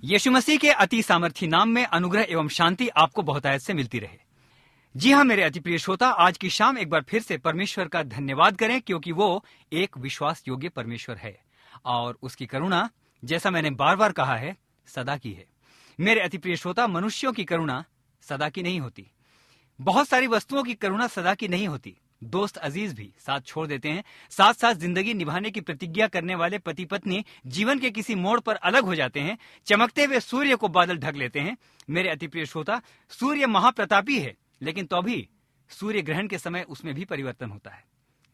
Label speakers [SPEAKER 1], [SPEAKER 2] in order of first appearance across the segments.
[SPEAKER 1] यीशु मसीह के अति सामर्थी नाम में अनुग्रह एवं शांति आपको बहुतायत से मिलती रहे। जी हाँ मेरे अति प्रिय श्रोता, आज की शाम एक बार फिर से परमेश्वर का धन्यवाद करें, क्योंकि वो एक विश्वास योग्य परमेश्वर है और उसकी करुणा, जैसा मैंने बार बार कहा है, सदा की है। मेरे अति प्रिय श्रोता, मनुष्यों की करुणा सदा की नहीं होती। बहुत सारी वस्तुओं की करुणा सदा की नहीं होती। दोस्त अजीज भी साथ छोड़ देते हैं। साथ साथ जिंदगी निभाने की प्रतिज्ञा करने वाले पति पत्नी जीवन के किसी मोड़ पर अलग हो जाते हैं। चमकते हुए सूर्य को बादल ढक लेते हैं। मेरे अति प्रिय श्रोता, सूर्य महाप्रतापी है, लेकिन तो भी सूर्य ग्रहण के समय उसमें भी परिवर्तन होता है।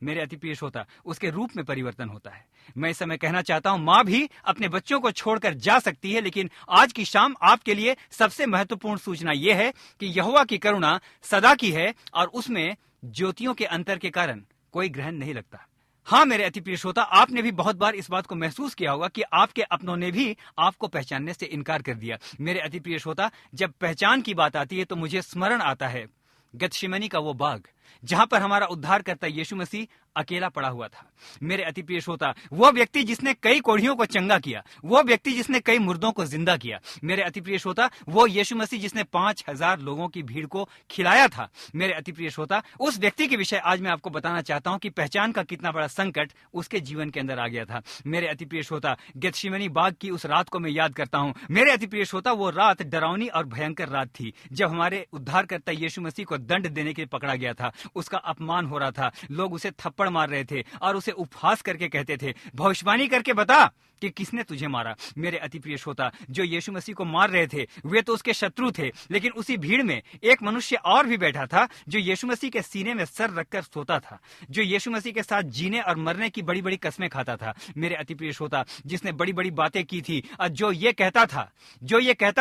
[SPEAKER 1] मेरे अति प्रिय श्रोता, उसके रूप में परिवर्तन होता है। मैं इस समय कहना चाहता हूं, मां भी अपने बच्चों को छोड़कर जा सकती है, लेकिन आज की शाम आपके लिए सबसे महत्वपूर्ण सूचना यह है कि यहोवा की करुणा सदा की है और उसमें ज्योतियों के अंतर के कारण कोई ग्रहण नहीं लगता। हाँ मेरे अति प्रिय श्रोता, आपने भी बहुत बार इस बात को महसूस किया होगा कि आपके अपनों ने भी आपको पहचानने से इनकार कर दिया। मेरे अति प्रिय श्रोता, जब पहचान की बात आती है तो मुझे स्मरण आता है गतशिमनी का वो बाग जहां पर हमारा उद्धारकर्ता यीशु मसीह अकेला पड़ा हुआ था। मेरे अति प्रिय श्रोता, वो व्यक्ति जिसने कई कोढ़ियों को चंगा किया, वो व्यक्ति जिसने कई मुर्दों को जिंदा किया। मेरे अति प्रिय श्रोता, वो यीशु मसीह जिसने 5000 लोगों की भीड़ को खिलाया था। मेरे अति प्रिय श्रोता, उस व्यक्ति के विषय आज मैं आपको बताना चाहता हूं कि पहचान का कितना बड़ा संकट उसके जीवन के अंदर आ गया था। मेरे अति प्रिय श्रोता, गतशिमनी बाग की उस रात को मैं याद करता हूं। मेरे अति प्रिय श्रोता, वो रात डरावनी और भयंकर रात थी जब हमारे उद्धारकर्ता यीशु मसीह को दंड देने के लिए पकड़ा गया था। उसका अपमान हो रहा था, लोग उसे थप्पड़ मार रहे थे और उसे उपहास करके कहते थे, भविष्यवाणी करके बता कि किसने तुझे मारा। मेरे अति प्रिय श्रोता, जो यीशु मसीह को मार रहे थे वे तो उसके शत्रु थे, लेकिन उसी भीड़ में एक मनुष्य और भी बैठा था जो यीशु मसीह के सीने में सर रखकर सोता था, जो यीशु मसीह के साथ जीने और मरने की बड़ी बड़ी कस्में खाता था। मेरे अति प्रिय श्रोता, जिसने बड़ी बड़ी बातें की थी और जो ये कहता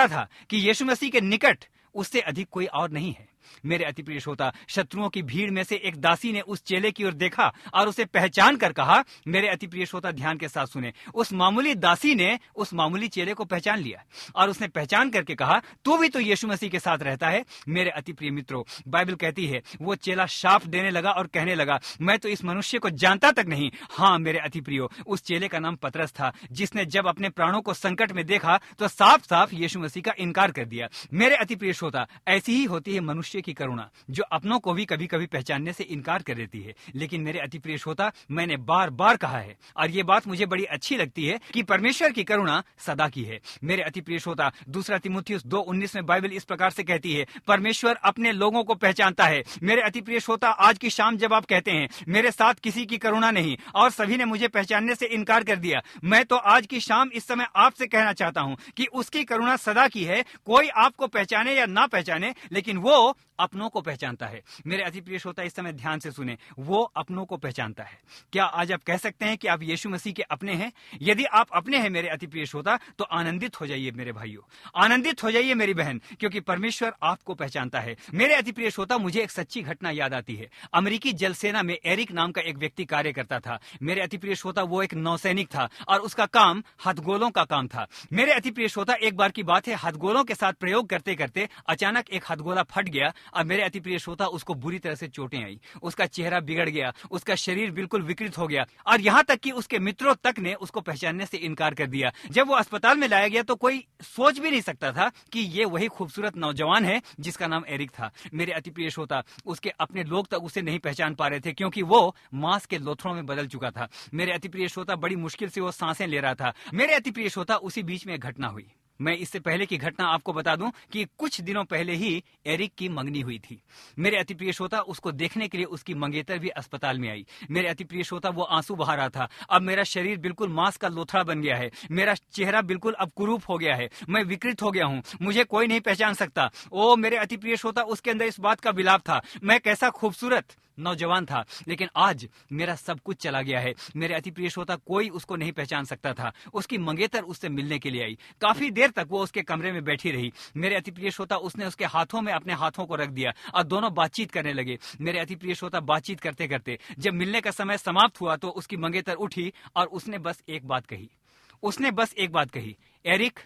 [SPEAKER 1] था कि यीशु मसीह के निकट उससे अधिक कोई और नहीं है। मेरे अति प्रिय श्रोता, शत्रुओं की भीड़ में से एक दासी ने उस चेले की ओर देखा और उसे पहचान कर कहा, मेरे अति प्रिय श्रोता ध्यान के साथ सुने, उस मामूली दासी ने उस मामूली चेले को पहचान लिया और उसने पहचान करके कहा, तू भी तो यीशु मसीह के साथ रहता है। मेरे अति प्रिय मित्रों, बाइबल कहती है वो चेला शाप देने लगा और कहने लगा, मैं तो इस मनुष्य को जानता तक नहीं। हाँ मेरे अति प्रियो, उस चेले का नाम पतरस था, जिसने जब अपने प्राणों को संकट में देखा तो साफ साफ यीशु मसीह का इनकार कर दिया। मेरे अति प्रिय श्रोता, ऐसी ही होती है मनुष्य की करुणा, जो अपनों को भी कभी कभी पहचानने से इनकार कर देती है। लेकिन मेरे अति प्रिय श्रोता, मैंने बार बार कहा है और ये बात मुझे बड़ी अच्छी लगती है कि परमेश्वर की करुणा सदा की है। मेरे अति प्रिय श्रोता, 2 तीमुथियुस 2:19 में बाइबल इस प्रकार से कहती है, परमेश्वर अपने लोगों को पहचानता है। मेरे अति प्रिय श्रोता, आज की शाम जब आप कहते हैं मेरे साथ किसी की करुणा नहीं और सभी ने मुझे पहचानने से इनकार कर दिया, मैं तो आज की शाम इस समय आपसे कहना चाहता हूं कि उसकी करुणा सदा की है। कोई आपको पहचाने या ना पहचाने, लेकिन वो अपनों को पहचानता है। मेरे अति प्रिय श्रोता, इस समय ध्यान से सुने, वो अपनों को पहचानता है। क्या आज आप कह सकते हैं कि आप यीशु मसीह के अपने हैं? यदि आप अपने हैं मेरे अति प्रिय श्रोता, तो आनंदित हो जाइए मेरे भाइयों, आनंदित हो जाइए मेरी बहन, क्योंकि परमेश्वर आपको पहचानता है। मेरे अति प्रिय श्रोता, मुझे एक सच्ची घटना याद आती है। अमेरिकी जल सेना में एरिक नाम का एक व्यक्ति कार्य करता था। मेरे अति प्रिय श्रोता, वो एक नौसैनिक था और उसका काम हथगोलों का काम था। मेरे अति प्रिय श्रोता, एक बार की बात है, हथगोलों के साथ प्रयोग करते करते अचानक एक हथगोला फट गया और मेरे अति प्रिय श्रोता, उसको बुरी तरह से चोटें आई। उसका चेहरा बिगड़ गया, उसका शरीर बिल्कुल विकृत हो गया और यहाँ तक कि उसके मित्रों तक ने उसको पहचानने से इनकार कर दिया। जब वो अस्पताल में लाया गया तो कोई सोच भी नहीं सकता था कि ये वही खूबसूरत नौजवान है जिसका नाम एरिक था। मेरे अति प्रिय श्रोता, उसके अपने लोग तक उसे नहीं पहचान पा रहे थे, क्योंकि वो मांस के लोथड़ों में बदल चुका था। मेरे अति प्रिय श्रोता, बड़ी मुश्किल से वो सांसें ले रहा था। मेरे अति प्रिय श्रोता, उसी बीच में एक घटना हुई। मैं इससे पहले की घटना आपको बता दूं कि कुछ दिनों पहले ही एरिक की मंगनी हुई थी। मेरे अति प्रिय श्रोता, उसको देखने के लिए उसकी मंगेतर भी अस्पताल में आई। मेरे अति प्रिय श्रोता, वो आंसू बहा रहा था, अब मेरा शरीर बिल्कुल मांस का लोथड़ा बन गया है, मेरा चेहरा बिल्कुल अब कुरूप हो गया है, मैं विकृत हो गया हूं, मुझे कोई नहीं पहचान सकता। ओ मेरे अति प्रिय श्रोता, उसके अंदर इस बात का विलाप था, मैं कैसा खूबसूरत नौजवान था, लेकिन आज मेरा सब कुछ चला गया है। मेरे अति प्रिय श्रोता, कोई उसको नहीं पहचान सकता था। उसकी मंगेतर उससे मिलने के लिए आई। काफी देर तक वो उसके कमरे में बैठी रही। मेरे अति प्रिय श्रोता, उसने उसके हाथों में अपने हाथों को रख दिया और दोनों बातचीत करने लगे। मेरे अति प्रिय श्रोता, बातचीत करते करते जब मिलने का समय समाप्त हुआ तो उसकी मंगेतर उठी और उसने बस एक बात कही, एरिक,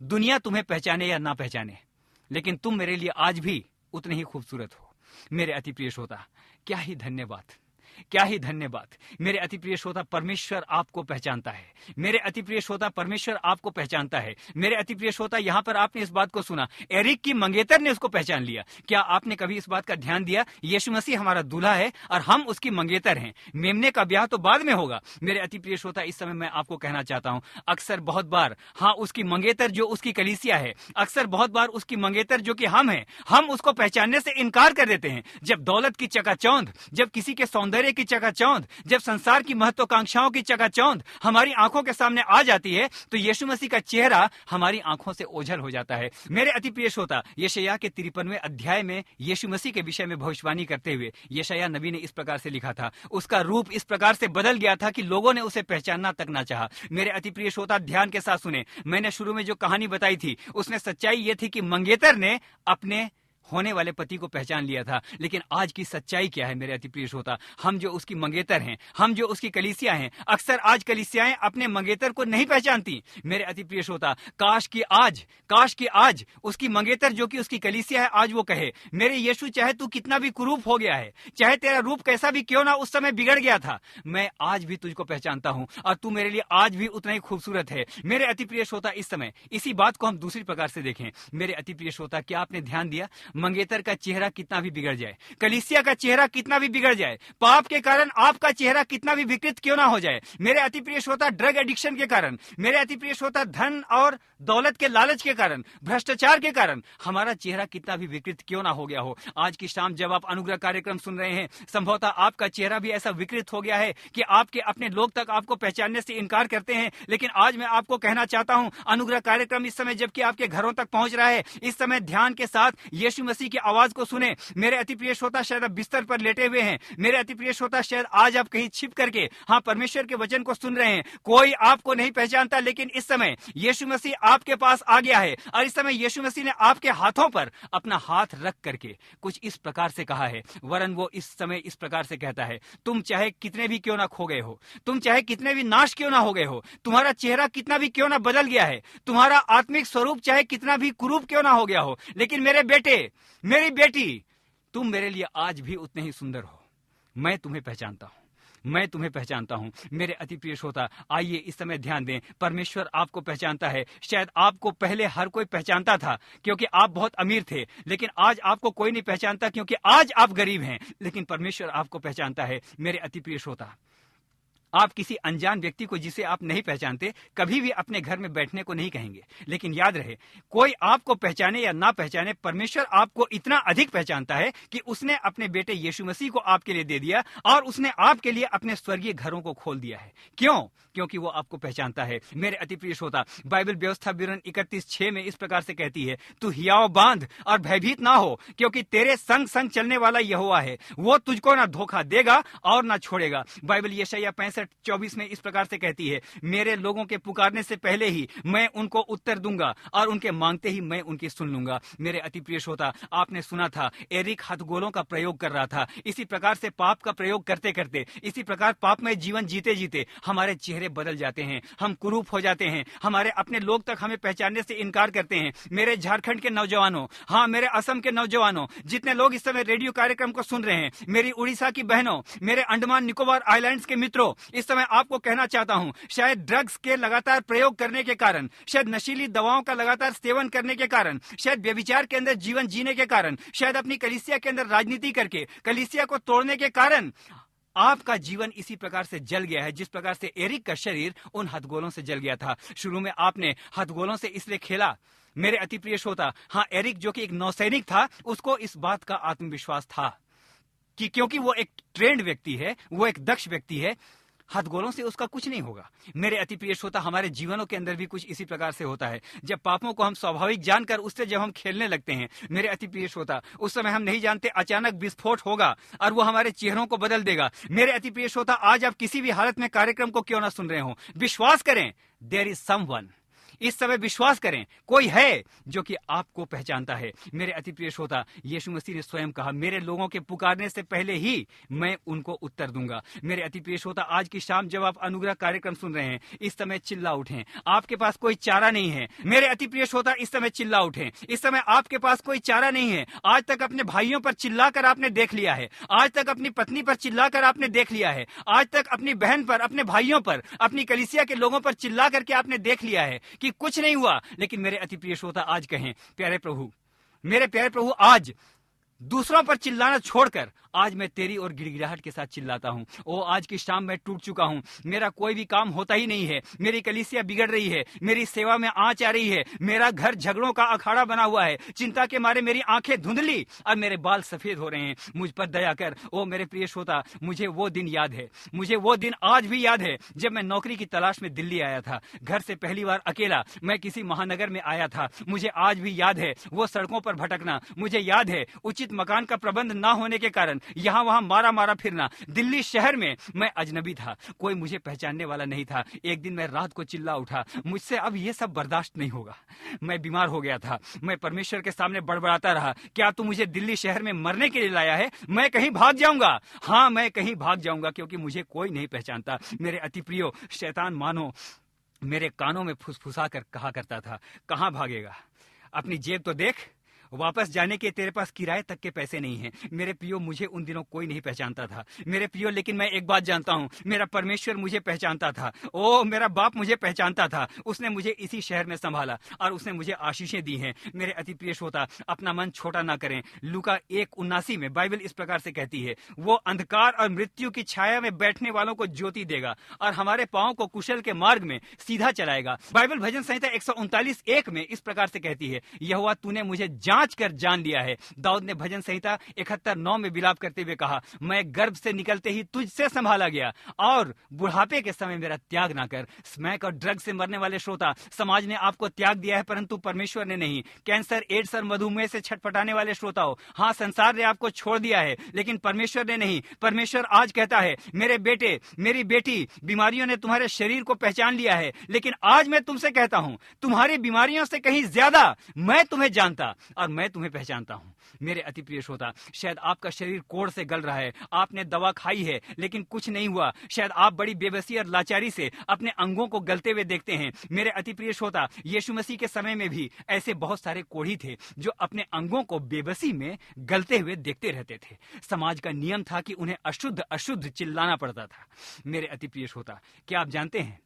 [SPEAKER 1] दुनिया तुम्हें पहचाने या ना पहचाने, लेकिन तुम मेरे लिए आज भी उतने ही खूबसूरत हो। मेरे अति प्रिय श्रोता, क्या ही धन्यवाद, क्या ही धन्यवाद। मेरे अति प्रिय श्रोता, परमेश्वर आपको पहचानता है। मेरे अति प्रिय श्रोता, परमेश्वर आपको पहचानता है। मेरे अति प्रिय श्रोता, यहाँ पर आपने इस बात को सुना, एरिक की मंगेतर ने उसको पहचान लिया। क्या आपने कभी इस बात का ध्यान दिया, यीशु मसीह हमारा दूल्हा है और हम उसकी मंगेतर हैं। मेमने का ब्याह तो बाद में होगा। मेरे अति प्रिय श्रोता, इस समय मैं आपको कहना चाहता हूं, अक्सर बहुत बार हाँ उसकी मंगेतर जो उसकी कलीसिया है, अक्सर बहुत बार उसकी मंगेतर जो कि हम हैं, हम उसको पहचानने से इनकार कर देते हैं। जब दौलत की चकाचौंध, जब किसी के सौंदर्य की चकाचौंध, जब संसार की महत्वाकांक्षाओं की चकाचौंध हमारी आंखों के सामने आ जाती है, तो यीशु मसीह का चेहरा हमारी आंखों से ओझल हो जाता है। मेरे अति प्रिय श्रोता, यशायाह के 53वें अध्याय में यीशु मसीह के विषय में भविष्यवाणी करते हुए यशायाह नबी ने इस प्रकार से लिखा था, उसका रूप इस प्रकार से बदल गया था कि लोगों ने उसे पहचानना तक ना चाहा। मेरे अति प्रिय श्रोता, ध्यान के साथ सुने। मैंने शुरू में जो कहानी बताई थी, उसमें सच्चाई यह थी कि मंगेतर ने अपने होने वाले पति को पहचान लिया था। लेकिन आज की सच्चाई क्या है मेरे अति प्रिय श्रोता, हम जो उसकी मंगेतर हैं, हम जो उसकी कलीसिया हैं, अक्सर आज कलीसियाएं अपने मंगेतर को नहीं पहचानती। मेरे अति प्रिय श्रोता, काश कि आज उसकी मंगेतर जो कि उसकी कलीसिया है, आज वो कहे, मेरे यीशु, चाहे तू कितना भी कुरूप हो गया है, चाहे तेरा रूप कैसा भी क्यों ना उस समय बिगड़ गया था, मैं आज भी तुझको पहचानता हूं और तू मेरे लिए आज भी उतना ही खूबसूरत है। मेरे अति प्रिय श्रोता, इस समय इसी बात को हम दूसरी प्रकार से देखें। मेरे अति प्रिय श्रोता, क्या आपने ध्यान दिया, मंगेतर का चेहरा कितना भी बिगड़ जाए, कलीसिया का चेहरा कितना भी बिगड़ जाए, पाप के कारण आपका चेहरा कितना भी विकृत क्यों ना हो जाए, मेरे अति प्रिय श्रोता, ड्रग एडिक्शन के कारण, मेरे अति प्रिय श्रोता, धन और दौलत के लालच के कारण, भ्रष्टाचार के कारण हमारा चेहरा कितना भी विकृत क्यों ना हो गया हो, आज की शाम जब आप अनुग्रह कार्यक्रम सुन रहे हैं, संभवतः आपका चेहरा भी ऐसा विकृत हो गया है कि आपके अपने लोग तक आपको पहचानने से इनकार करते हैं। लेकिन आज मैं आपको कहना चाहता हूं, अनुग्रह कार्यक्रम इस समय जबकि आपके घरों तक पहुंच रहा है, इस समय ध्यान के साथ यीशु मसीह की आवाज को सुने। मेरे अति प्रिय श्रोता, शायद आप बिस्तर पर लेटे हुए हैं, मेरे अति प्रिय श्रोता, शायद आज आप कहीं छिप करके हाँ परमेश्वर के वचन को सुन रहे हैं, कोई आपको नहीं पहचानता, लेकिन इस समय यीशु मसीह आपके पास आ गया है और इस समय यीशु मसीह ने आपके हाथों पर अपना हाथ रख करके कुछ इस प्रकार से कहा है, वरन वो इस समय इस प्रकार से कहता है, तुम चाहे कितने भी क्यों ना खो गए हो, तुम चाहे कितने भी नाश क्यों ना हो गए हो, तुम्हारा चेहरा कितना भी क्यों ना बदल गया है, तुम्हारा आत्मिक स्वरूप चाहे कितना भी कुरूप क्यों ना हो गया हो, लेकिन मेरे बेटे, मेरी बेटी, तुम मेरे लिए आज भी उतने ही सुंदर हो। मैं तुम्हें पहचानता हूं, मैं तुम्हें पहचानता हूं। मेरे अति प्रिय श्रोता, आइए इस समय ध्यान दें, परमेश्वर आपको पहचानता है। शायद आपको पहले हर कोई पहचानता था क्योंकि आप बहुत अमीर थे, लेकिन आज आपको कोई नहीं पहचानता क्योंकि आज आप गरीब हैं, लेकिन परमेश्वर आपको पहचानता है। मेरे अति प्रिय श्रोता, आप किसी अनजान व्यक्ति को जिसे आप नहीं पहचानते कभी भी अपने घर में बैठने को नहीं कहेंगे, लेकिन याद रहे, कोई आपको पहचाने या ना पहचाने, परमेश्वर आपको इतना अधिक पहचानता है कि उसने अपने बेटे यीशु मसीह को आपके लिए दे दिया और उसने आपके लिए अपने स्वर्गीय घरों को खोल दिया है। क्यों? क्योंकि वो आपको पहचानता है। मेरे अति प्रिय श्रोता, बाइबल व्यवस्था विवरण 31:6 में इस प्रकार से कहती है, तू हियाव बांध और भयभीत ना हो, क्योंकि तेरे संग संग चलने वाला यहोवा है, वो तुझको ना धोखा देगा और ना छोड़ेगा। बाइबल यशायाह 65:24 में इस प्रकार से कहती है, मेरे लोगों के पुकारने से पहले ही मैं उनको उत्तर दूंगा और उनके मांगते ही मैं उनकी सुन लूंगा। मेरे अति प्रिय श्रोता, आपने सुना था एरिक हथगोलों का प्रयोग कर रहा था। इसी प्रकार से पाप का प्रयोग करते करते, इसी प्रकार पाप में जीवन जीते जीते हमारे चेहरे बदल जाते हैं, हम कुरूप हो जाते हैं, हमारे अपने लोग तक हमें पहचानने से इनकार करते हैं। मेरे झारखंड के नौजवानों, हाँ मेरे असम के नौजवानों, जितने लोग इस समय रेडियो कार्यक्रम को सुन रहे हैं, मेरी उड़ीसा की बहनों, मेरे अंडमान निकोबार आइलैंड्स के मित्रों, इस समय आपको कहना चाहता हूं, शायद ड्रग्स के लगातार प्रयोग करने के कारण, शायद नशीली दवाओं का लगातार सेवन करने के कारण, शायद व्यभिचार के अंदर जीवन जीने के कारण, शायद अपनी कलीसिया के अंदर राजनीति करके कलीसिया को तोड़ने के कारण आपका जीवन इसी प्रकार से जल गया है जिस प्रकार से एरिक का शरीर उन हथगोलों से जल गया था। शुरू में आपने हथगोलों से इसलिए खेला, मेरे अति प्रिय श्रोता, हाँ एरिक जो कि एक नौसैनिक था, उसको इस बात का आत्मविश्वास था कि क्योंकि वो एक ट्रेंड व्यक्ति है, वो एक दक्ष व्यक्ति है, हथगोलों से उसका कुछ नहीं होगा। मेरे अति प्रिय श्रोता, हमारे जीवनों के अंदर भी कुछ इसी प्रकार से होता है। जब पापों को हम स्वाभाविक जानकर उससे जब हम खेलने लगते हैं, मेरे अति प्रिय श्रोता, उस समय हम नहीं जानते अचानक विस्फोट होगा और वो हमारे चेहरों को बदल देगा। मेरे अति प्रिय श्रोता, आज आप किसी भी हालत में कार्यक्रम को क्यों ना सुन रहे हो, विश्वास करें, देयर इज समवन, इस समय विश्वास करें, कोई है जो कि आपको पहचानता है। मेरे अति प्रिय श्रोता, यीशु मसीह ने स्वयं कहा, मेरे लोगों के पुकारने से पहले ही मैं उनको उत्तर दूंगा। मेरे अति प्रिय श्रोता, आज की शाम जब आप अनुग्रह कार्यक्रम सुन रहे हैं, इस समय चिल्ला उठें। आपके पास कोई चारा नहीं है। मेरे अति प्रिय श्रोता, इस समय चिल्ला उठें। इस समय आपके पास कोई चारा नहीं है। आज तक अपने भाइयों पर चिल्लाकर आपने देख लिया है, आज तक अपनी पत्नी पर चिल्लाकर आपने देख लिया है, आज तक अपनी बहन पर, अपने भाइयों पर, अपनी कलीसिया के लोगों पर चिल्ला करके आपने देख लिया है कि कुछ नहीं हुआ। लेकिन मेरे अति प्रिय श्रोता, आज कहें, प्यारे प्रभु, मेरे प्यारे प्रभु, आज दूसरों पर चिल्लाना छोड़कर आज मैं तेरी और गिड़गिड़ाहट के साथ चिल्लाता हूं। ओ, आज की शाम मैं टूट चुका हूं। मेरा कोई भी काम होता ही नहीं है। मेरी कलीसिया बिगड़ रही है, मेरी सेवा में आंच आ रही है, मेरा घर झगड़ों का अखाड़ा बना हुआ है। चिंता के मारे मेरी आंखें धुंधली और मेरे बाल सफेद हो रहे हैं। मुझ पर दया कर। ओ मेरे प्रिय श्रोता, मुझे वो दिन याद है, मुझे वो दिन आज भी याद है जब मैं नौकरी की तलाश में दिल्ली आया था। घर से पहली बार अकेला मैं किसी महानगर में आया था। मुझे आज भी याद है वो सड़कों पर भटकना। मुझे याद है उचित मकान का प्रबंध ना होने के कारण यहाँ वहां मारा मारा फिरना। दिल्ली शहर में मैं अजनबी था, कोई मुझे पहचानने वाला नहीं था। एक दिन मैं रात को चिल्ला उठा, मुझसे अब ये सब बर्दाश्त नहीं होगा। मैं बीमार हो गया था। मैं परमेश्वर के सामने बड़बड़ाता रहा, क्या तू मुझे दिल्ली शहर में मरने के लिए लाया है? मैं कहीं भाग जाऊंगा। हाँ, मैं कहीं भाग जाऊंगा, क्योंकि मुझे कोई नहीं पहचानता। मेरे अति प्रियो, शैतान मानो मेरे कानों में फुसफुसा कर कहा करता था, कहां भागेगा? अपनी जेब तो देख, वापस जाने के तेरे पास किराए तक के पैसे नहीं हैं। मेरे प्रियो, मुझे उन दिनों कोई नहीं पहचानता था मेरे प्रियो, लेकिन मैं एक बात जानता हूं, मेरा परमेश्वर मुझे पहचानता था। ओ, मेरा बाप मुझे पहचानता था। उसने मुझे इसी शहर में संभाला और उसने मुझे आशीषें दी हैं। मेरे अति प्रिय श्रोता, अपना मन छोटा ना करें। लूका 1:79 में बाइबल इस प्रकार से कहती है, वो अंधकार और मृत्यु की छाया में बैठने वालों को ज्योति देगा और हमारे पांव को कुशल के मार्ग में सीधा चलाएगा। बाइबल भजन संहिता 139:1 में इस प्रकार से कहती है, यहोवा तूने मुझे जांच कर जान लिया है। दाऊद ने भजन संहिता 71:9 में विलाप करते हुए कहा, मैं गर्भ से निकलते ही तुझसे संभाला गया और बुढ़ापे के समय मेरा त्याग ना कर। स्मैक और ड्रग से मरने वाले श्रोता, समाज ने आपको त्याग दिया है परंतु परमेश्वर ने नहीं। कैंसर, एड्स और मधुमेह से छटपटाने वाले श्रोताओं, हाँ, संसार ने आपको छोड़ दिया है लेकिन परमेश्वर ने नहीं। परमेश्वर आज कहता है, मेरे बेटे, मेरी बेटी, बीमारियों ने तुम्हारे शरीर को पहचान लिया है, लेकिन आज मैं तुमसे कहता हूं, तुम्हारी बीमारियों से कहीं ज्यादा मैं तुम्हें जानता और मैं तुम्हें पहचानता हूं। मेरे अति प्रिय श्रोता, शायद आपका शरीर कोढ़ से गल रहा है, आपने दवा खाई है लेकिन कुछ नहीं हुआ। शायद आप बड़ी बेबसी और लाचारी से अपने अंगों को गलते हुए देखते हैं। मेरे अति प्रिय श्रोता, यीशु मसीह के समय में भी ऐसे बहुत सारे कोढ़ी थे जो अपने अंगों को बेबसी में गलते हुए देखते रहते थे। समाज का नियम था कि उन्हें अशुद्ध अशुद्ध चिल्लाना पड़ता था। मेरे अति प्रिय श्रोता, क्या आप जानते हैं,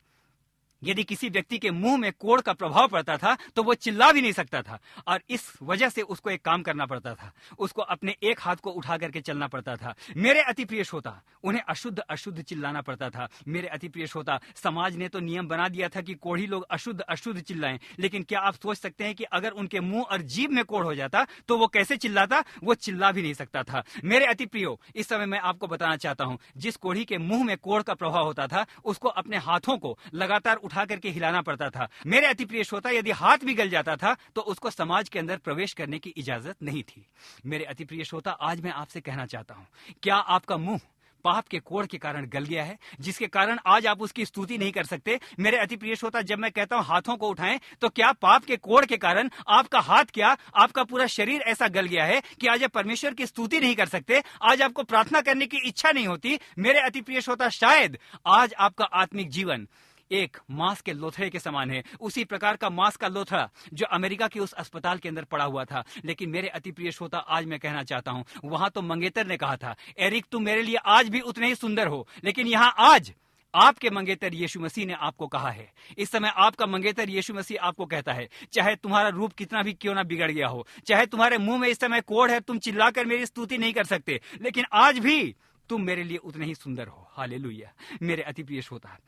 [SPEAKER 1] यदि किसी व्यक्ति के मुंह में कोढ़ का प्रभाव पड़ता था तो वो चिल्ला भी नहीं सकता था और इस वजह से उसको एक काम करना पड़ता था, उसको अपने एक हाथ को उठा करके चलना पड़ता था। मेरे अति प्रिय श्रोता, उन्हें अशुद्ध अशुद्ध चिल्लाना पड़ता था। मेरे अति प्रिय श्रोता, समाज ने तो नियम बना दिया था कि कोढ़ी लोग अशुद्ध अशुद्ध चिल्लाएं, लेकिन क्या आप सोच सकते हैं कि अगर उनके मुंह और जीभ में कोढ़ हो जाता तो वो कैसे चिल्लाता? वो चिल्ला भी नहीं सकता था। मेरे अति प्रियो, इस समय मैं आपको बताना चाहता हूं, जिस कोढ़ी के मुंह में कोढ़ का प्रभाव होता था उसको अपने हाथों को लगातार उठा करके हिलाना पड़ता था। मेरे अति प्रिय श्रोता, यदि हाथ भी गल जाता था तो उसको समाज के अंदर प्रवेश करने की इजाजत नहीं थी। मेरे अति प्रिय श्रोता, आज मैं आपसे कहना चाहता हूं, क्या आपका मुंह पाप के कोढ़ के कारण गल गया है, जिसके कारण आज आप उसकी स्तुति नहीं कर सकते? मेरे अति प्रिय श्रोता, जब मैं कहता हूं हाथों को उठाएं, तो क्या पाप के कोढ़ के कारण आपका हाथ, क्या आपका पूरा शरीर ऐसा गल गया है कि आज आप परमेश्वर की स्तुति नहीं कर सकते? आज आपको प्रार्थना करने की इच्छा नहीं होती? मेरे अति प्रिय श्रोता, शायद आज आपका आत्मिक जीवन एक मांस के लोथड़े के समान है, उसी प्रकार का मांस का लोथड़ा जो अमेरिका के उस अस्पताल के अंदर पड़ा हुआ था। लेकिन मेरे अति प्रिय श्रोता, आज मैं कहना चाहता हूं, वहां तो मंगेतर ने कहा था, एरिक तुम मेरे लिए आज भी उतने ही सुंदर हो, लेकिन यहां आज आपके मंगेतर यीशु मसीह ने आपको कहा है। इस समय आपका मंगेतर यीशु मसीह आपको कहता है, चाहे तुम्हारा रूप कितना भी क्यों ना बिगड़ गया हो, चाहे तुम्हारे मुंह में इस समय कोढ़ है, तुम चिल्लाकर मेरी स्तुति नहीं कर सकते, लेकिन आज भी तुम मेरे लिए उतने ही सुंदर हो। हालेलुया। मेरे अति प्रिय श्रोता,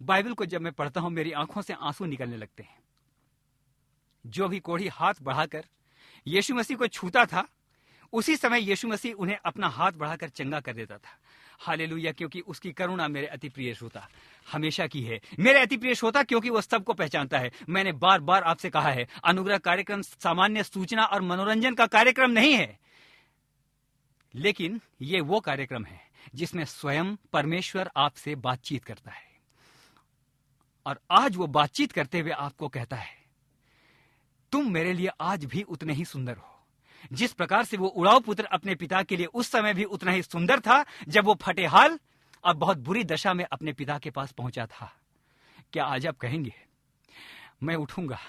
[SPEAKER 1] बाइबल को जब मैं पढ़ता हूं मेरी आंखों से आंसू निकलने लगते हैं। जो भी कोढ़ी हाथ बढ़ाकर यीशु मसीह को छूता था, उसी समय यीशु मसीह उन्हें अपना हाथ बढ़ाकर चंगा कर देता था। हालेलुया, क्योंकि उसकी करुणा मेरे अति प्रिय श्रोता हमेशा की है। मेरे अति प्रिय श्रोता, क्योंकि वो सबको पहचानता है। मैंने बार बार आपसे कहा है, अनुग्रह कार्यक्रम सामान्य सूचना और मनोरंजन का कार्यक्रम नहीं है, लेकिन ये वो कार्यक्रम है जिसमें स्वयं परमेश्वर आपसे बातचीत करता है। और आज वो बातचीत करते हुए आपको कहता है, तुम मेरे लिए आज भी उतने ही सुंदर हो। जिस प्रकार से वो उड़ाऊ पुत्र अपने पिता के लिए उस समय भी उतना ही सुंदर था जब वो फटेहाल और बहुत बुरी दशा में अपने पिता के पास पहुंचा था। क्या आज आप कहेंगे, मैं उठूंगा,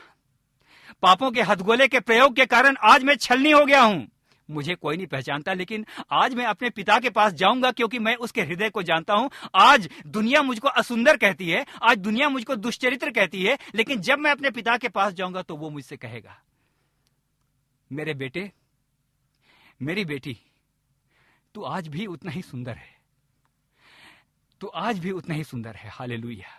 [SPEAKER 1] पापों के हथगोले के प्रयोग के कारण आज मैं छलनी हो गया हूं, मुझे कोई नहीं पहचानता, लेकिन आज मैं अपने पिता के पास जाऊंगा क्योंकि मैं उसके हृदय को जानता हूं। आज दुनिया मुझको असुंदर कहती है, आज दुनिया मुझको दुष्चरित्र कहती है, लेकिन जब मैं अपने पिता के पास जाऊंगा तो वो मुझसे कहेगा, मेरे बेटे, मेरी बेटी, तू आज भी उतना ही सुंदर है, तू आज भी उतना ही सुंदर है। हालेलुया।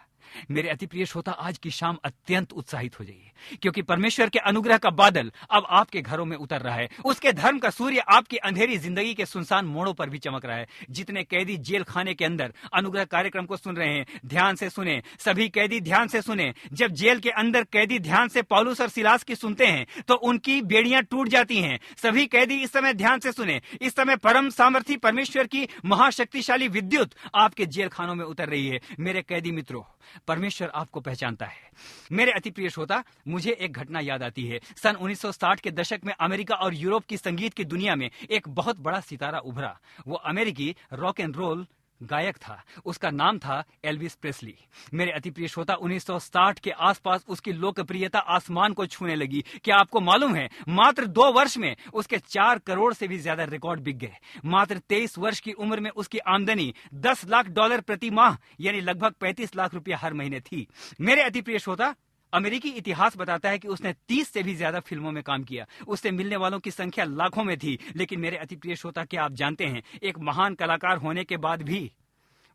[SPEAKER 1] मेरे अति प्रिय श्रोता, आज की शाम अत्यंत उत्साहित हो जाइए क्योंकि परमेश्वर के अनुग्रह का बादल अब आपके घरों में उतर रहा है। उसके धर्म का सूर्य आपकी अंधेरी जिंदगी के सुनसान मोड़ों पर भी चमक रहा है। जितने कैदी जेल खाने के अंदर अनुग्रह कार्यक्रम को सुन रहे हैं, ध्यान से सुने, सभी कैदी ध्यान से सुने। जब जेल के अंदर कैदी ध्यान से पौलुस और सिलास की सुनते हैं तो उनकी बेड़ियां टूट जाती हैं। सभी कैदी इस समय ध्यान से सुने। इस समय परम सामर्थी परमेश्वर की महाशक्तिशाली विद्युत आपके जेल खानों में उतर रही है। मेरे कैदी मित्रों, परमेश्वर आपको पहचानता है। मेरे अति प्रिय श्रोता, मुझे एक घटना याद आती है। सन 1960 के दशक में अमेरिका और यूरोप की संगीत की दुनिया में एक बहुत बड़ा सितारा उभरा। वो अमेरिकी रॉक एंड रोल गायक था। उसका नाम था एल्विस प्रेस्ली। मेरे अति प्रिय श्रोता, 1960 के आसपास उसकी लोकप्रियता आसमान को छूने लगी। क्या आपको मालूम है, मात्र 2 वर्ष में उसके 4 करोड़ से भी ज्यादा रिकॉर्ड बिक गए। मात्र 23 वर्ष की उम्र में उसकी आमदनी $10 लाख प्रति माह यानी लगभग 35 लाख रुपया हर महीने थी। मेरे अति प्रिय श्रोता, अमेरिकी इतिहास बताता है कि उसने 30 से भी ज्यादा फिल्मों में काम किया। उससे मिलने वालों की संख्या लाखों में थी। लेकिन मेरे अति प्रिय श्रोता, क्या आप जानते हैं, एक महान कलाकार होने के बाद भी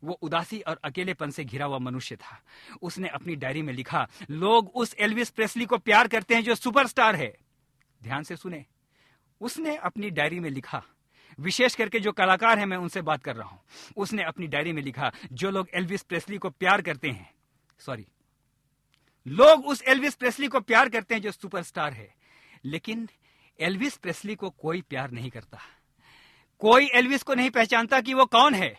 [SPEAKER 1] वो उदासी और अकेलेपन से घिरा हुआ मनुष्य था। उसने अपनी डायरी में लिखा, लोग उस एल्विस प्रेस्ली को प्यार करते हैं जो सुपरस्टार है। ध्यान से सुने, उसने अपनी डायरी में लिखा, विशेष करके जो कलाकार हैं, मैं उनसे बात कर रहा हूं। उसने अपनी डायरी में लिखा, जो लोग एल्विस प्रेस्ली को प्यार करते हैं, लोग उस एल्विस प्रेस्ली को प्यार करते हैं जो सुपरस्टार है, लेकिन एल्विस प्रेस्ली को कोई प्यार नहीं करता। कोई एल्विस को नहीं पहचानता कि वो कौन है।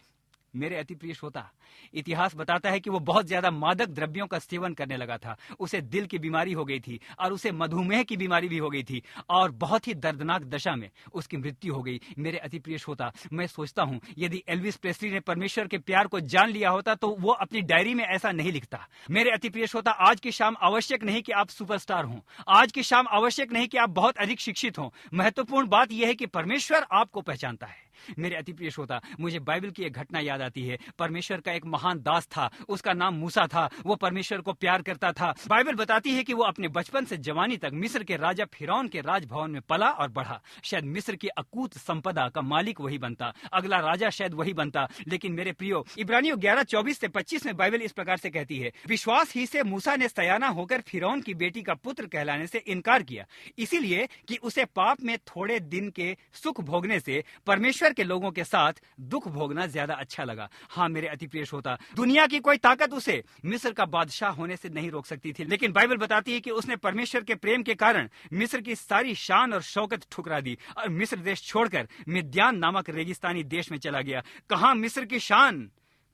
[SPEAKER 1] मेरे अति प्रिय श्रोता, इतिहास बताता है कि वो बहुत ज्यादा मादक द्रव्यों का सेवन करने लगा था। उसे दिल की बीमारी हो गई थी और उसे मधुमेह की बीमारी भी हो गई थी और बहुत ही दर्दनाक दशा में उसकी मृत्यु हो गई। मेरे अति प्रिय श्रोता, मैं सोचता हूं यदि एल्विस प्रेस्ली ने परमेश्वर के प्यार को जान लिया होता तो वो अपनी डायरी में ऐसा नहीं लिखता। मेरे अति प्रिय श्रोता, आज की शाम आवश्यक नहीं कि आप सुपरस्टार हों। आज की शाम आवश्यक नहीं कि आप बहुत अधिक शिक्षित हों। महत्वपूर्ण बात यह है कि परमेश्वर आपको पहचानता है। मेरे अति प्रिय श्रोता, मुझे बाइबल की एक घटना याद आती है। परमेश्वर का एक महान दास था, उसका नाम मूसा था। वो परमेश्वर को प्यार करता था। बाइबल बताती है कि वो अपने बचपन से जवानी तक मिस्र के राजा फिरौन के राजभवन में पला और बढ़ा। शायद मिस्र की अकूत संपदा का मालिक वही बनता, अगला राजा शायद वही बनता। लेकिन मेरे प्रियो, इब्रानियों 11:24 से 25 में बाइबल इस प्रकार से कहती है, विश्वास ही से मूसा ने सयाना होकर फिरौन की बेटी का पुत्र कहलाने से इनकार किया, इसीलिए कि उसे पाप में थोड़े दिन के सुख भोगने से परमेश्वर के लोगों के साथ दुख भोगना ज्यादा अच्छा लगा। हाँ मेरे अति प्रिय श्रोता, दुनिया की कोई ताकत उसे मिस्र का बादशाह होने से नहीं रोक सकती थी, लेकिन बाइबल बताती है कि उसने परमेश्वर के प्रेम के कारण मिस्र की सारी शान और शौकत ठुकरा दी और मिस्र देश छोड़कर मिद्यान नामक रेगिस्तानी देश में चला गया। कहां मिस्र की शान,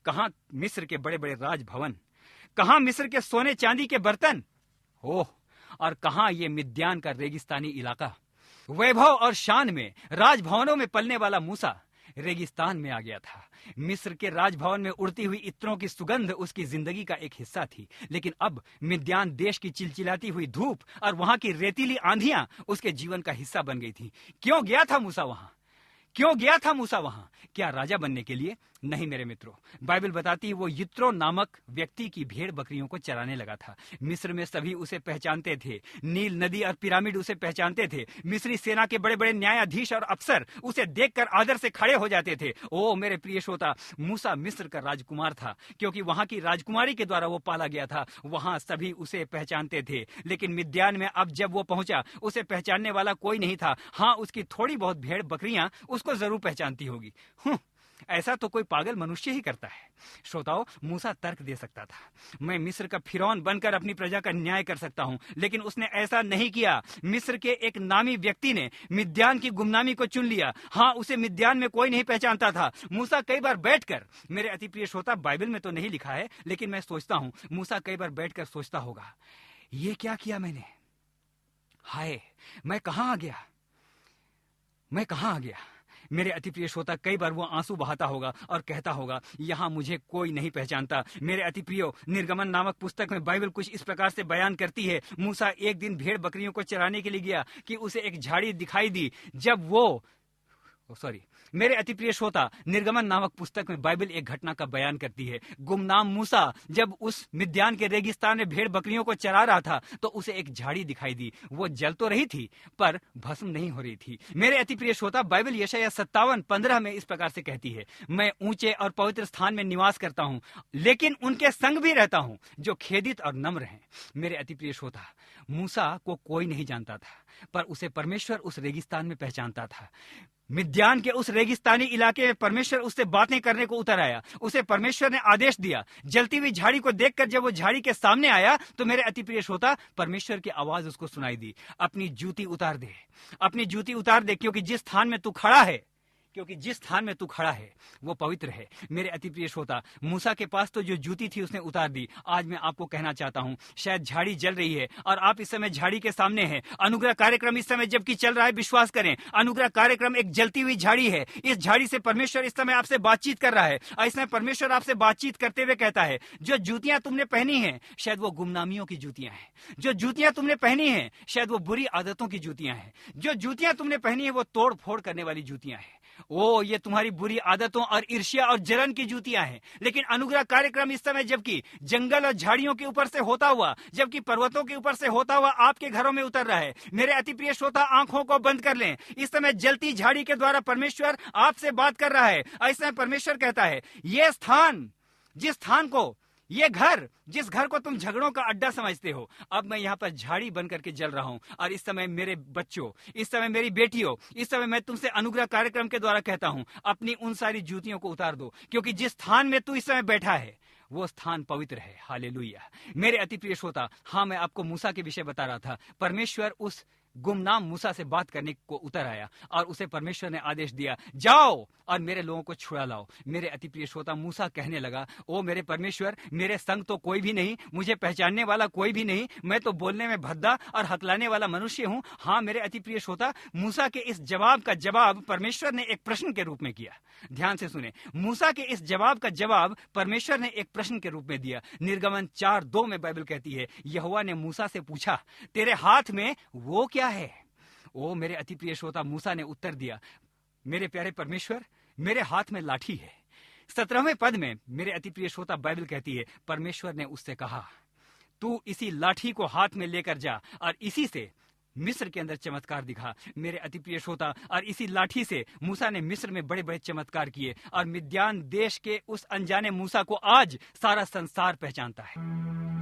[SPEAKER 1] कहां मिस्र के बड़े बड़े राजभवन, कहां मिस्र के सोने चांदी के बर्तन, ओह, और कहां ये मिद्यान का रेगिस्तानी इलाका। वैभव और शान में राजभवनों में पलने वाला मूसा रेगिस्तान में आ गया था। मिस्र के राजभवन में उड़ती हुई इत्रों की सुगंध उसकी जिंदगी का एक हिस्सा थी, लेकिन अब मिद्यान देश की चिलचिलाती हुई धूप और वहां की रेतीली आंधियां उसके जीवन का हिस्सा बन गई थी। क्यों गया था मूसा वहां? क्यों गया था मूसा वहां? क्या राजा बनने के लिए? नहीं मेरे मित्रों, बाइबल बताती है वो यित्रो नामक व्यक्ति की भेड़ बकरियों को चराने लगा था। मिस्र में सभी उसे पहचानते थे, नील नदी और पिरामिड उसे पहचानते थे। मिस्री सेना के बड़े बड़े न्यायाधीश और अफसर उसे देखकर आदर से खड़े हो जाते थे। ओ मेरे प्रिय श्रोता, मूसा मिस्र का राजकुमार था, क्योंकि वहां की राजकुमारी के द्वारा वो पाला गया था। वहां सभी उसे पहचानते थे, लेकिन मिद्यान में अब जब वो पहुंचा, उसे पहचानने वाला कोई नहीं था। हाँ, उसकी थोड़ी बहुत भेड़ बकरियां उसको जरूर पहचानती होगी। ऐसा तो कोई पागल मनुष्य ही करता है। श्रोताओ, मूसा तर्क दे सकता था, मैं मिस्र का फिरौन बनकर अपनी प्रजा का न्याय कर सकता हूं, लेकिन उसने ऐसा नहीं किया। मिस्र के एक नामी व्यक्ति ने मिद्यान की गुमनामी को चुन लिया। हाँ, उसे मिद्यान में कोई नहीं पहचानता था। मूसा कई बार बैठकर, मेरे अति प्रिय श्रोता, बाइबल में तो नहीं लिखा है, लेकिन मैं सोचता हूं मूसा कई बार बैठकर सोचता होगा, ये क्या किया मैंने, हाय मैं कहां आ गया, मैं कहां आ गया। मेरे अति प्रिय श्रोता, कई बार वो आंसू बहाता होगा और कहता होगा, यहां मुझे कोई नहीं पहचानता। मेरे अति प्रियो, निर्गमन नामक पुस्तक में बाइबल कुछ इस प्रकार से बयान करती है, मूसा एक दिन भेड़ बकरियों को चराने के लिए गया कि उसे एक झाड़ी दिखाई दी। जब वो मेरे अति प्रिय श्रोता, निर्गमन नामक पुस्तक में बाइबल एक घटना का बयान करती है। गुमनाम मूसा जब उस मिद्यान के रेगिस्तान में भेड़ बकरियों को चरा रहा था तो उसे एक झाड़ी दिखाई दी। वो जल तो रही थी पर भस्म नहीं हो रही थी। मेरे अति प्रिय श्रोता, बाइबल यशायाह 57:15 में इस प्रकार से कहती है, मैं ऊंचे और पवित्र स्थान में निवास करता हूं, लेकिन उनके संग भी रहता हूं जो खेदित और नम्र हैं। मेरे अति प्रिय श्रोता, मूसा को कोई नहीं जानता था, पर उसे परमेश्वर उस रेगिस्तान में पहचानता था। मिद्यान के उस रेगिस्तानी इलाके में परमेश्वर उससे बातें करने को उतर आया। उसे परमेश्वर ने आदेश दिया। जलती हुई झाड़ी को देखकर जब वो झाड़ी के सामने आया तो मेरे अति प्रिय श्रोता, परमेश्वर की आवाज उसको सुनाई दी, अपनी जूती उतार दे, अपनी जूती उतार दे, क्योंकि जिस स्थान में तू खड़ा है वो पवित्र है। मेरे अति प्रिय श्रोता, मूसा के पास तो जो जूती थी उसने उतार दी। आज मैं आपको कहना चाहता हूं, शायद झाड़ी जल रही है और आप इस समय झाड़ी के सामने हैं। अनुग्रह कार्यक्रम इस समय जबकि चल रहा है, विश्वास करें, अनुग्रह कार्यक्रम एक जलती हुई झाड़ी है। इस झाड़ी से परमेश्वर इस समय आपसे बातचीत कर रहा है और इसमें परमेश्वर आपसे बातचीत करते हुए कहता है, जो जूतियां तुमने पहनी है शायद वो गुमनामियों की जूतियां हैं। जो जूतियां तुमने पहनी है शायद वो बुरी आदतों की जूतियां हैं। जो जूतियां तुमने पहनी है वो तोड़ फोड़ करने वाली जूतियां हैं। ये तुम्हारी बुरी आदतों और ईर्ष्या और जलन की जूतियां हैं। लेकिन अनुग्रह कार्यक्रम इस समय जबकि जंगल और झाड़ियों के ऊपर से होता हुआ, जबकि पर्वतों के ऊपर से होता हुआ आपके घरों में उतर रहा है। मेरे अति प्रिय श्रोता, आंखों को बंद कर लें। इस समय जलती झाड़ी के द्वारा परमेश्वर आपसे बात कर रहा है। ऐसे में परमेश्वर कहता है, ये स्थान, जिस स्थान को, ये घर, जिस घर को तुम झगड़ों का अड्डा समझते हो, अब मैं यहाँ पर झाड़ी बन करके जल रहा हूँ। और इस समय मेरे बच्चों, इस समय मेरी बेटियों, इस समय मैं तुमसे अनुग्रह कार्यक्रम के द्वारा कहता हूँ, अपनी उन सारी जूतियों को उतार दो, क्योंकि जिस स्थान में तू इस समय बैठा है वो स्थान पवित्र है। हालेलुया। मेरे अति प्रिय श्रोता, हाँ, मैं आपको मूसा के विषय बता रहा था। परमेश्वर उस गुमनाम मूसा से बात करने को उतर आया और उसे परमेश्वर ने आदेश दिया, जाओ और मेरे लोगों को छुड़ा लाओ। मेरे अति प्रिय श्रोता, मूसा कहने लगा, ओ मेरे परमेश्वर, मेरे संग तो कोई भी नहीं, मुझे पहचानने वाला कोई भी नहीं, मैं तो बोलने में भद्दा और हकलाने वाला मनुष्य हूँ। हाँ मेरे अति प्रिय श्रोता, मूसा के इस जवाब का जवाब परमेश्वर ने एक प्रश्न के रूप में किया। ध्यान से सुने, मूसा के इस जवाब का जवाब परमेश्वर ने एक प्रश्न के रूप में दिया। निर्गमन 4:2 में बाइबल कहती है, यहोवा ने मूसा से पूछा, तेरे हाथ में वो क्या है? ओ मेरे अति प्रिय श्रोता, मूसा ने उत्तर दिया, मेरे प्यारे परमेश्वर, मेरे हाथ में लाठी है। 17वें पद में मेरे अति प्रिय श्रोता, बाइबल कहती है, परमेश्वर ने उससे कहा, तू इसी लाठी को हाथ में लेकर जा और इसी से मिस्र के अंदर चमत्कार दिखा। मेरे अति प्रिय श्रोता, और इसी लाठी से मूसा ने मिस्र में बड़े बड़े चमत्कार किए और मिद्यान देश के उस अनजाने मूसा को आज सारा संसार पहचानता है।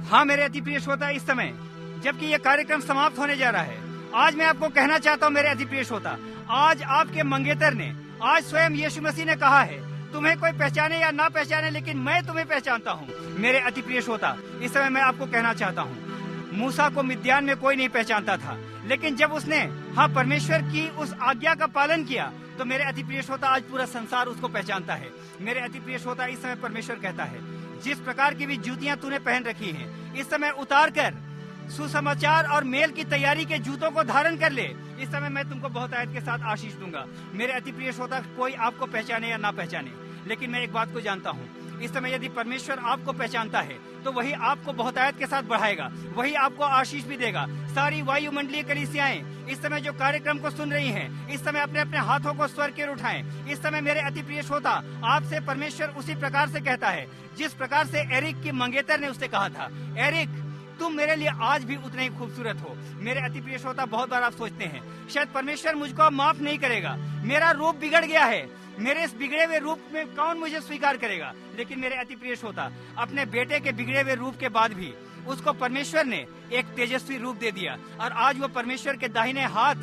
[SPEAKER 1] हाँ मेरे अति प्रिय श्रोता, इस समय जबकि यह कार्यक्रम समाप्त होने जा रहा है, आज मैं आपको कहना चाहता हूँ मेरे अति प्रिय श्रोता, आज आपके मंगेतर ने, आज स्वयं यीशु मसीह ने कहा है, तुम्हें कोई पहचाने या ना पहचाने, लेकिन मैं तुम्हें पहचानता हूँ। मेरे अति प्रिय श्रोता, इस समय मैं आपको कहना चाहता हूँ, मूसा को मिद्यान में कोई नहीं पहचानता था, लेकिन जब उसने परमेश्वर की उस आज्ञा का पालन किया तो मेरे अति प्रिय श्रोता, आज पूरा संसार उसको पहचानता है। मेरे अति प्रिय श्रोता, इस समय परमेश्वर कहता है, जिस प्रकार की भी जूतियां तूने पहन रखी हैं, इस समय उतार कर सुसमाचार और मेल की तैयारी के जूतों को धारण कर ले। इस समय मैं तुमको बहुत आयत के साथ आशीष दूंगा। मेरे अति प्रिय श्रोता, कोई आपको पहचाने या ना पहचाने, लेकिन मैं एक बात को जानता हूँ, इस समय यदि परमेश्वर आपको पहचानता है तो वही आपको बहुत आयत के साथ बढ़ाएगा, वही आपको आशीष भी देगा। सारी वायुमंडलीय कलीसियाएं इस समय जो कार्यक्रम को सुन रही हैं, इस समय अपने अपने हाथों को स्वर के उठाएं। इस समय मेरे अति प्रिय श्रोता, आपसे परमेश्वर उसी प्रकार से कहता है जिस प्रकार से एरिक की मंगेतर ने उससे कहा था, एरिक तुम मेरे लिए आज भी उतने ही खूबसूरत हो। मेरे अति प्रिय श्रोता, बहुत बार आप सोचते हैं शायद परमेश्वर मुझको माफ नहीं करेगा, मेरा रूप बिगड़ गया है, मेरे इस बिगड़े हुए रूप में कौन मुझे स्वीकार करेगा। लेकिन मेरे अति प्रिय श्रोता, अपने बेटे के बिगड़े हुए रूप के बाद भी उसको परमेश्वर ने एक तेजस्वी रूप दे दिया और आज वो परमेश्वर के दाहिने हाथ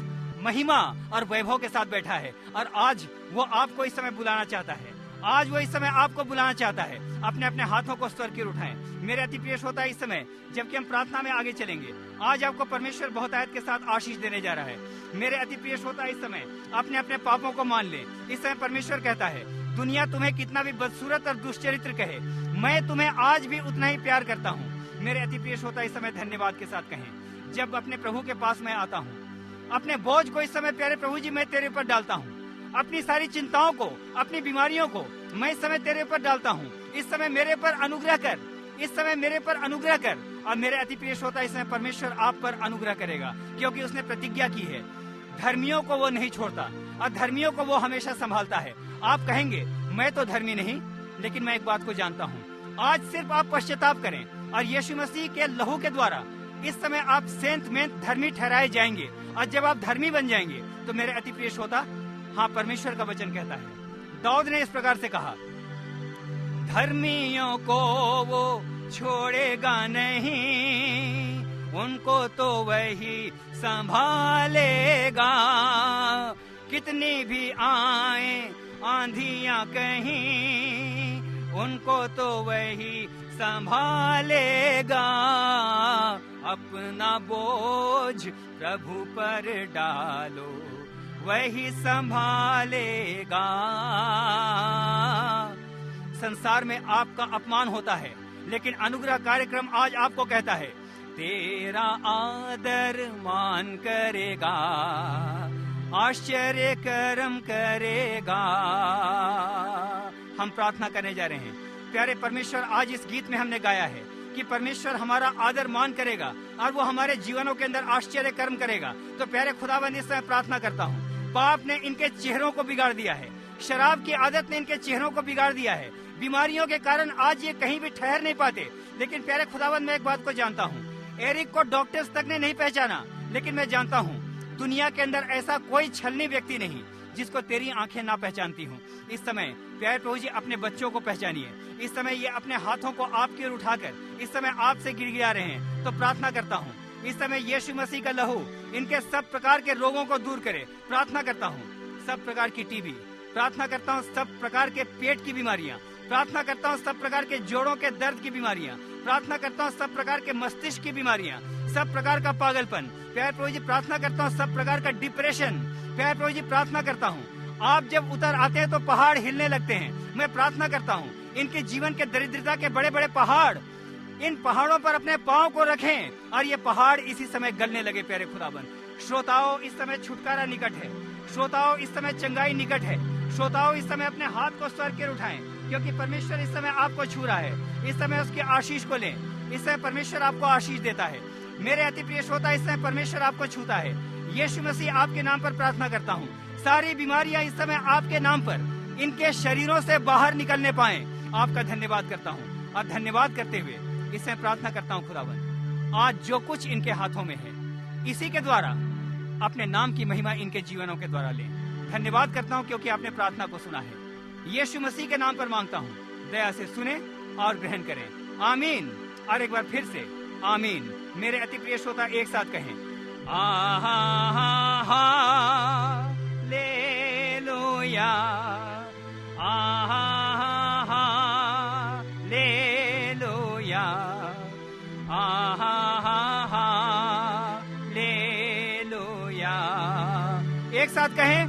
[SPEAKER 1] महिमा और वैभव के साथ बैठा है और आज वो आपको इस समय बुलाना चाहता है। आज वो इस समय आपको बुलाना चाहता है। अपने अपने हाथों को स्वर की उठाएं। मेरे अति प्रिय श्रोता, इस समय जबकि हम प्रार्थना में आगे चलेंगे, आज आपको परमेश्वर बहुतायत के साथ आशीष देने जा रहा है। मेरे अति प्रिय श्रोता, इस समय अपने अपने पापों को मान ले। इस समय परमेश्वर कहता है, दुनिया तुम्हें कितना भी बदसूरत और दुष्चरित्र कहे, मैं तुम्हें आज भी उतना ही प्यार करता हूँ। मेरे अति प्रिय श्रोता, इस समय धन्यवाद के साथ कहें, जब अपने प्रभु के पास मैं आता हूँ, अपने बोझ को इस समय प्यारे प्रभु जी मैं तेरे ऊपर डालता हूँ। अपनी सारी चिंताओं को, अपनी बीमारियों को मैं इस समय तेरे ऊपर डालता हूँ। इस समय मेरे पर अनुग्रह कर, इस समय मेरे पर अनुग्रह कर। और मेरे अति प्रिय श्रोता, इस समय परमेश्वर आप पर अनुग्रह करेगा, क्योंकि उसने प्रतिज्ञा की है, धर्मियों को वो नहीं छोड़ता और धर्मियों को वो हमेशा संभालता है। आप कहेंगे, मैं तो धर्मी नहीं, लेकिन मैं एक बात को जानता हूँ। आज सिर्फ आप पश्चाताप करें और यीशु मसीह के लहू के द्वारा इस समय आप सेंत में धर्मी ठहराए जाएंगे। और जब आप धर्मी बन जाएंगे तो मेरे अति प्रिय श्रोता, हाँ, परमेश्वर का वचन कहता है, दाऊद ने इस प्रकार से कहा, धर्मियों को वो छोड़ेगा नहीं, उनको तो वही संभालेगा। कितनी भी आए आंधियां कहीं, उनको तो वही संभालेगा। अपना बोझ प्रभु पर डालो, वही संभालेगा। संसार में आपका अपमान होता है, लेकिन अनुग्रह कार्यक्रम आज आपको कहता है, तेरा आदर मान करेगा, आश्चर्य कर्म करेगा। हम प्रार्थना करने जा रहे हैं। प्यारे परमेश्वर, आज इस गीत में हमने गाया है कि परमेश्वर हमारा आदर मान करेगा और वो हमारे जीवनों के अंदर आश्चर्य कर्म करेगा। तो प्यारे खुदावंद, इस समय प्रार्थना करता हूँ, पाप ने इनके चेहरों को बिगाड़ दिया है, शराब की आदत ने इनके चेहरों को बिगाड़ दिया है, बीमारियों के कारण आज ये कहीं भी ठहर नहीं पाते। लेकिन प्यारे खुदावंद, मैं एक बात को जानता हूँ, एरिक को डॉक्टर्स तक ने नहीं पहचाना, लेकिन मैं जानता हूँ दुनिया के अंदर ऐसा कोई छलनी व्यक्ति नहीं जिसको तेरी आंखें ना पहचानती हूँ। इस समय प्यारे प्रभु जी अपने बच्चों को पहचानिए। इस समय ये अपने हाथों को आपकी ओर उठाकर इस समय आपसे गिड़गिड़ा रहे हैं। तो प्रार्थना करता हूँ, इस समय यीशु मसीह का लहू इनके सब प्रकार के रोगों को दूर करे। प्रार्थना करता हूँ सब प्रकार की टीबी, प्रार्थना करता हूँ सब प्रकार के पेट की बीमारियाँ, प्रार्थना करता हूँ सब प्रकार के जोड़ों के दर्द की बीमारियाँ, प्रार्थना करता हूँ सब प्रकार के मस्तिष्क की बीमारियाँ, सब प्रकार का पागलपन। प्यारे प्रभु जी प्रार्थना करता हूँ सब प्रकार का डिप्रेशन। प्यारे प्रभु जी प्रार्थना करता हूँ, आप जब उतर आते हैं तो पहाड़ हिलने लगते हैं। मैं प्रार्थना करता हूँ इनके जीवन के दरिद्रता के बड़े बड़े पहाड़, इन पहाड़ों पर अपने पांव को रखें और ये पहाड़ इसी समय गलने लगे। प्यारे खुदाबंद, श्रोताओं इस समय छुटकारा निकट है, श्रोताओं इस समय चंगाई निकट है। श्रोताओं इस समय अपने हाथ को स्वर के उठाएं, क्योंकि परमेश्वर इस समय आपको छू रहा है। इस समय उसकी आशीष को लें। इस समय परमेश्वर आपको आशीष देता है। मेरे अति प्रिय श्रोता, इस समय परमेश्वर आपको छूता है। यीशु मसीह आपके नाम पर प्रार्थना करता हूँ, सारी बीमारियां इस समय आपके नाम पर इनके शरीरों से बाहर निकलने पाए। आपका धन्यवाद करता हूँ और धन्यवाद करते हुए इस समय प्रार्थना करता हूँ खुदावन, आज जो कुछ इनके हाथों में है इसी के द्वारा अपने नाम की महिमा इनके जीवनों के द्वारा लें। धन्यवाद करता हूँ क्योंकि आपने प्रार्थना को सुना है। यीशु मसीह के नाम पर मांगता हूँ, दया से सुने और ग्रहण करें। आमीन। और एक बार फिर से आमीन। मेरे अति प्रिय श्रोता एक साथ कहें, हालेलुया, हालेलुया, हालेलुया। एक साथ कहें,